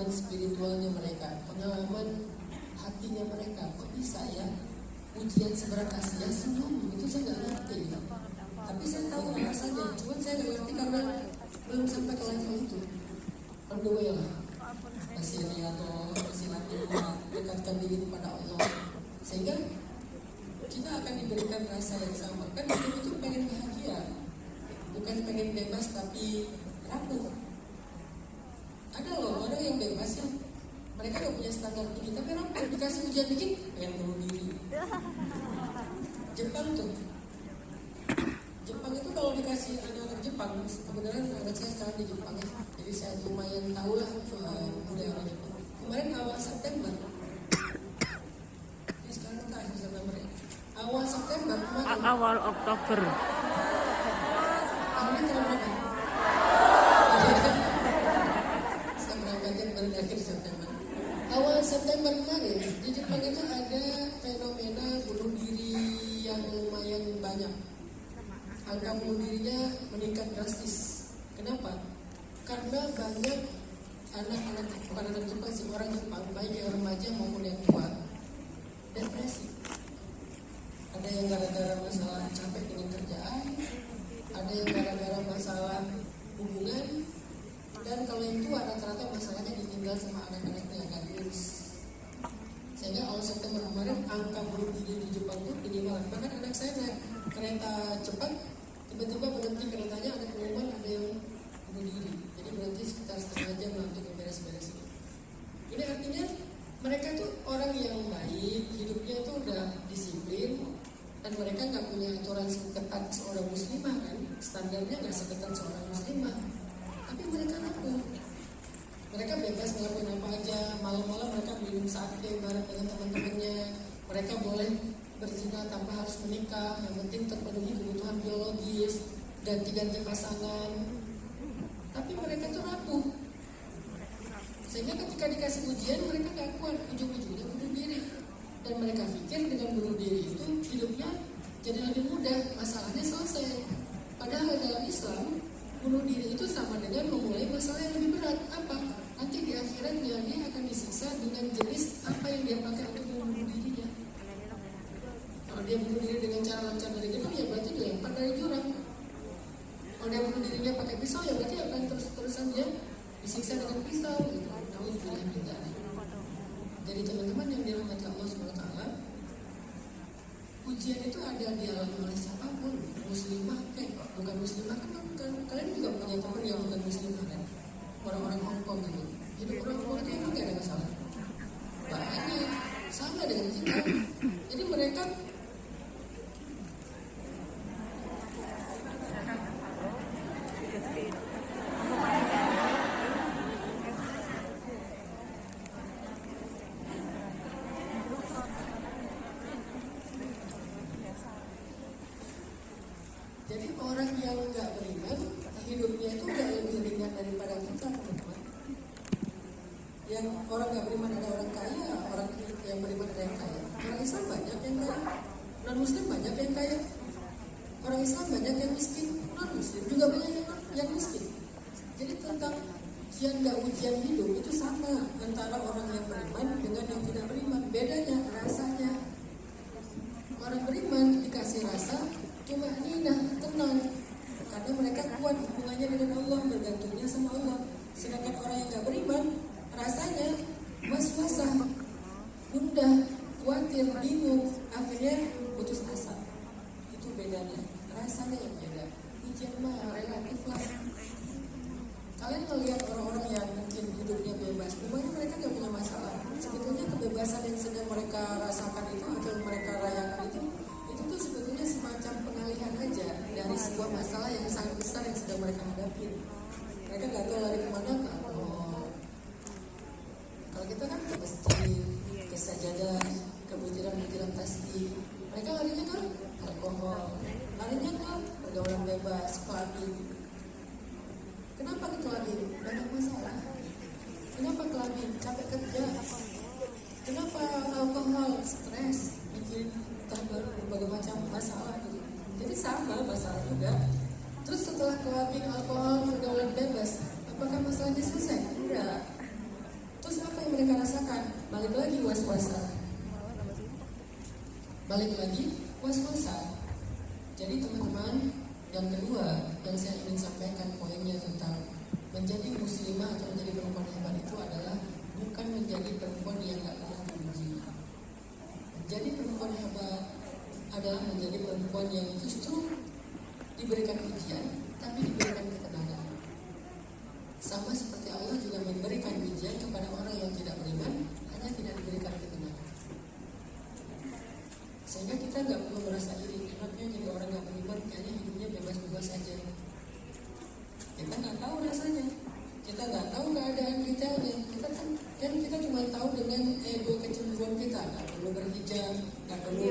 pengalaman spiritualnya mereka, pengalaman hatinya mereka. Kok bisa ya ujian seberat Asia senyum? Itu saya nggak ngerti. Tapi saya tahu alasannya, cuma saya nggak ngerti karena belum sampai ke level itu. On the way lah, masih atau masih lagi dekatkan diri kepada Allah, sehingga kita akan diberikan rasa yang sama. Kan hidup itu pengen bahagia, bukan pengen bebas tapi rapuh. Ada loh orang yang bebas ya, mereka gak punya standar tinggi tapi rapuh, dikasih ujian dikit pengen bunuh diri. Jepang itu kalau dikasih anak-anak Jepang, kebenaran anak saya sekarang di Jepang ya, jadi saya lumayan tahu lah budaya orang Jepang. Kemarin awal September, ini sekarang tak akhir September ya, awal September kemarin, awal Oktober. Ini tahun berapa? Saya berangkatnya baru akhir September. Awal September kemarin di Jepang itu ada fenomena bunuh diri yang lumayan banyak. Angka bunuh dirinya meningkat drastis. Kenapa? Karena banyak anak-anak, bukan anak Jepang sih, orang Jepang, baik yang remaja maupun yang tua, depresi. Ada yang gara-gara masalah capek dengan kerjaan, ada yang gara-gara masalah hubungan, dan kalau yang tua rata-rata masalahnya ditinggal sama anak-anaknya yang gak lulus. Sehingga awal September kemarin angka bunuh diri di Jepang itu tinggi banget. Bahkan anak saya naik kereta cepat, tiba-tiba berhenti keretanya, ada pengumuman ada yang bunuh diri. Jadi berhenti sekitar setengah jam lah untuk beres-beres ini. Ini artinya mereka tuh orang yang baik, hidupnya tuh udah disiplin, dan mereka nggak punya aturan seketat seorang muslimah kan, standarnya nggak seketat seorang muslimah. Tapi mereka rapuh, mereka bebas ngelakuin apa aja. Malam-malam mereka minum sake bareng dengan teman-temannya. Mereka boleh berzina tanpa harus menikah, yang penting terpenuhi kebutuhan biologis, ganti-ganti pasangan. Tapi mereka tuh rapuh, sehingga ketika dikasih ujian mereka nggak kuat, ujung-ujungnya bunuh diri. Dan mereka pikir dengan bunuh diri itu hidupnya jadi lebih mudah, masalahnya selesai. Padahal dalam Islam, bunuh diri itu sama dengan memulai masalah yang lebih berat. Apa? Nanti di akhiratnya dia akan disiksa dengan jenis apa yang dia pakai untuk membunuh dirinya. Kalau dia bunuh diri dengan cara loncat dari gedung, ya berarti dilempar dari jurang. Kalau dia bunuh dirinya pakai pisau, ya berarti akan terus-terusan dia disiksa dengan pisau. Gitu. Jadi teman-teman yang dirahmati Allah SWT, ujian itu ada dialami oleh siapapun, muslimah kayak bukan muslimah kan, kalian juga punya teman yang bukan muslimah kan, orang-orang Hongkong gitu. Jadi orang Hongkong itu emang gak ada masalah, banyak sama dengan kita. Jadi mereka orang yang nggak beriman, hidupnya itu nggak lebih ringan daripada kita, teman-teman. Yang orang nggak beriman ada orang kaya, orang yang beriman ada yang kaya. Orang Islam banyak yang kaya, non Muslim banyak yang kaya. Orang Islam banyak yang miskin, non Muslim juga banyak yang miskin. Jadi tentang ujian nggak ujian hidup itu sama antara orang yang beriman dengan yang tidak beriman. Bedanya rasanya. Orang beriman dikasih rasa cuma tenang, karena mereka kuat hubungannya dengan Allah, bergantungnya sama Allah. Sedangkan orang yang gak beriman rasanya was-wasah, gundah, khawatir, bingung, akhirnya putus asa. Itu bedanya, rasanya yang beda. Ujian mah relatif lah. Kalian melihat orang-orang yang mungkin hidupnya bebas, memangnya mereka gak punya masalah. Sebetulnya kebebasan yang sedang mereka rasakan itu atau mereka rayakan itu tuh sebetulnya semacam pengalihan aja dari sebuah masalah yang sangat besar yang sedang mereka hadapi. Mereka nggak tahu lari kemana, ke alkohol. Kalau kita kan ke masjid, ke sajadah, ke butiran-butiran tasbih. Mereka larinya ke alkohol, larinya ke pergaulan bebas, clubbing. Kenapa ke clubbing? Banyak masalah. Kenapa clubbing? Capek kerja. Kenapa alkohol? Stres, bikin berbagai macam masalah gitu. Jadi sama masalah juga. Terus setelah clubbing, alkohol, pergaulan bebas, apakah masalahnya selesai? Enggak. puasa. Balik lagi, was-wasa. Jadi teman-teman, yang kedua yang saya ingin sampaikan poinnya tentang menjadi muslimah atau menjadi perempuan hebat itu adalah bukan menjadi perempuan yang gak pernah diuji. Menjadi perempuan hebat adalah menjadi perempuan yang justru diberikan ujian, tapi diberikan ketenangan. Sama seperti Allah juga memberikan ujian kepada orang yang tidak beriman, hanya tidak diberikan ketenangan. Sehingga kita nggak perlu merasa iri, enaknya jadi orang nggak beriman, kayaknya hidupnya bebas-bebas saja. Kita nggak tahu rasanya, kita nggak tahu keadaan detailnya. Kita cuma tahu dengan ego kecemburuan kita. Nggak perlu berhijab, nggak perlu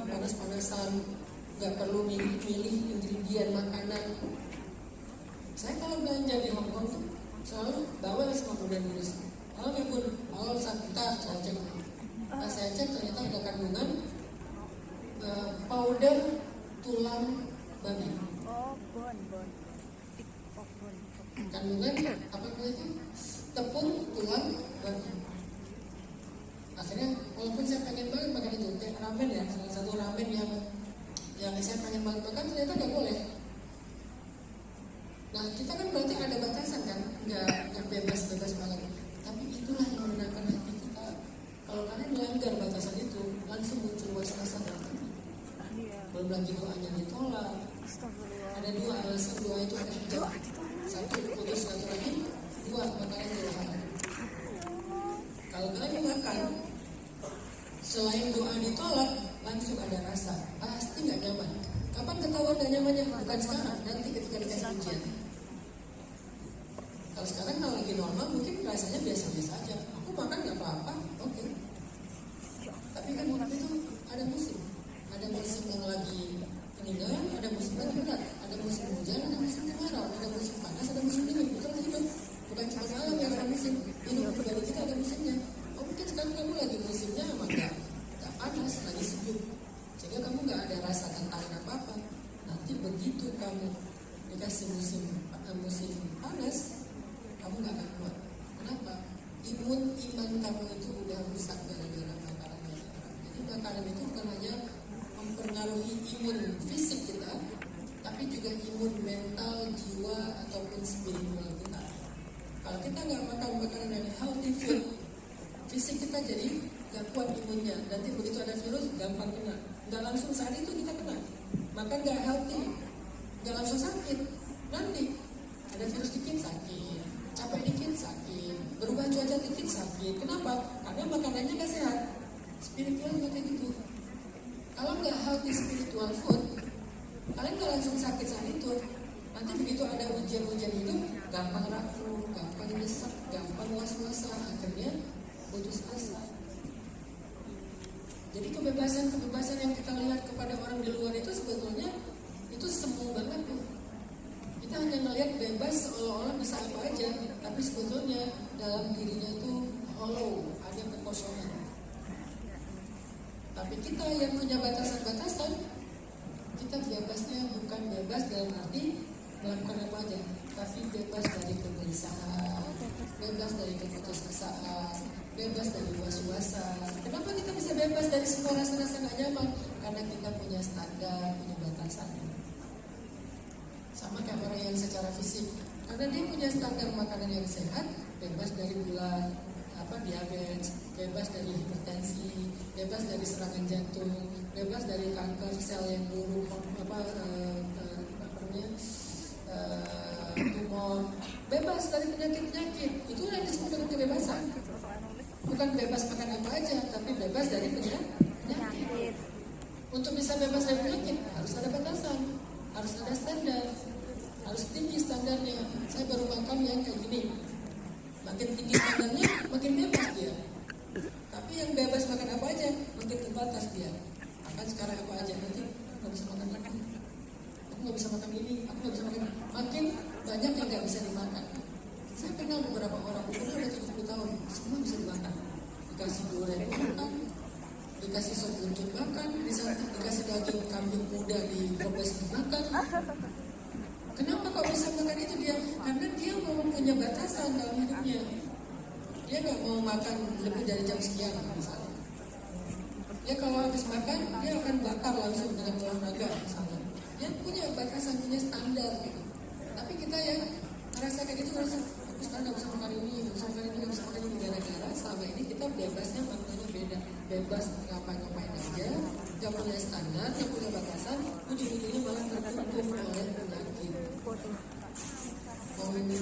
panas-panasan, nggak perlu milih ingredient makanan. Saya kalau belanja di Hong Kong tuh selalu bawa sama model tulis. Kalau nggak pun, kalau saya cek, saya cek ternyata ada kandungan powder tulang babi. Kandungan apa itu? Tepung tulang babi. Akhirnya walaupun saya pengen banget makan itu, kayak ramen ya, salah satu ramen yang saya pengen banget makan ternyata nggak boleh. Nah kita kan berarti ada batasan kan, nggak bebas banget. Tapi itulah yang menenangkan hati kita. Kalau kalian melanggar batasan itu, langsung muncul was-was dalam hati. Belum lagi doanya ditolak. Ada dua alasan doa itu akan dijawab. Satu, putus silaturahim. Dua, makanan doa. Kalau kalian makan, selain doa ditolak, langsung ada rasa. Pasti nggak nyaman. Kapan ketahuan gak nyamannya? Bukan sekarang, nanti ketika dikasih ujian. Kalau sekarang kalau lagi normal, mungkin rasanya biasa-biasa aja. Aku makan gak apa-apa, oke. Tapi kan hidup itu ada musim. Ada musim yang lagi peninggalan, ada musim lagi berat. Ada musim hujan, ada musim kemarau, ada musim panas, ada musim dingin. Itulah hidup. Bukan cuma malam yang ada musim. Hidup pribadi kita ada musimnya. Oh mungkin sekarang kamu lagi musimnya emang gak panas, lagi sejuk. Sehingga kamu gak ada rasa tantangan apa-apa. Nanti begitu kamu dikasih musim panas, kamu gak akan kuat. Kenapa? Iman kamu itu udah rusak gara-gara makanan. Jadi makanan itu bukan hanya mempengaruhi imun fisik kita, tapi juga imun mental, jiwa, ataupun spiritual kita. Kalau kita gak makan makanan yang healthy food, fisik kita jadi gak kuat imunnya. Nanti begitu ada virus, gampang kena. Gak langsung saat itu kita kena. Makan gak healthy, gak langsung sakit. Nanti ada virus dikit sakit, capek dikit sakit, berubah cuaca dikit sakit. Kenapa? Karena makanannya gak sehat. Spiritual juga kayak gitu. Kalau gak healthy spiritual food, kalian gak langsung sakit saat itu. Nanti begitu ada ujian-ujian hidup, gampang rapuh, gampang nyesek, gampang was-wasa, akhirnya putus asa. Jadi kebebasan yang kita lihat kepada orang di luar itu sebetulnya itu semu banget tuh. Kita hanya melihat bebas seolah-olah bisa apa aja, tapi sebetulnya dalam dirinya itu hollow, ada kekosongan. Tapi kita yang punya batasan-batasan, kita bebasnya bukan bebas dalam arti melakukan apa aja, tapi bebas dari kegelisahan, bebas dari keputusasaan, bebas dari was-wasan. Kenapa kita bisa bebas dari semua rasa-rasa gak nyaman? Karena kita punya standar, punya batasan. Sama kayak orang yang secara fisik, karena dia punya standar makanan yang sehat, bebas dari gula, diabetes, bebas dari hipertensi, bebas dari serangan jantung, bebas dari kanker sel yang buruk, tumor, bebas dari penyakit-penyakit. Itu yang disebut dengan kebebasan. Bukan bebas makan apa aja, tapi bebas dari penyakit. Untuk bisa bebas dari penyakit harus ada batasan, harus ada standar, harus tinggi standarnya. Saya baru makan yang kayak gini. Makin tinggi standarnya, makin bebas dia. Tapi yang bebas makan apa aja, makin terbatas dia. Makan sekarang apa aja, nanti nggak bisa makan lagi. Aku nggak bisa makan ini, aku nggak bisa makan. Makin banyak yang nggak bisa dimakan. Saya kenal beberapa orang, umurnya udah 70 tahun, semua bisa dimakan. Dikasih durian makan, dikasih sop buntut makan, dikasih daging kambing muda digobes makan. Kenapa kok bisa makan itu dia? Karena dia mau punya batasan dalam hidupnya. Dia nggak mau makan lebih dari jam sekian misalnya. Dia kalau habis makan, dia akan bakar langsung dengan olahraga misalnya. Dia punya batasan, punya standar gitu. Tapi kita yang ngerasa kayak gitu, ngerasa aku sekarang gak bisa makan ini, gak bisa makan ini, gak bisa makan ini. Gara-gara selama ini kita bebasnya maknanya beda. Bebas ngapain-ngapain aja, gak punya standar, gak punya batasan, ujung-ujungnya malah tertutup oleh penyakit.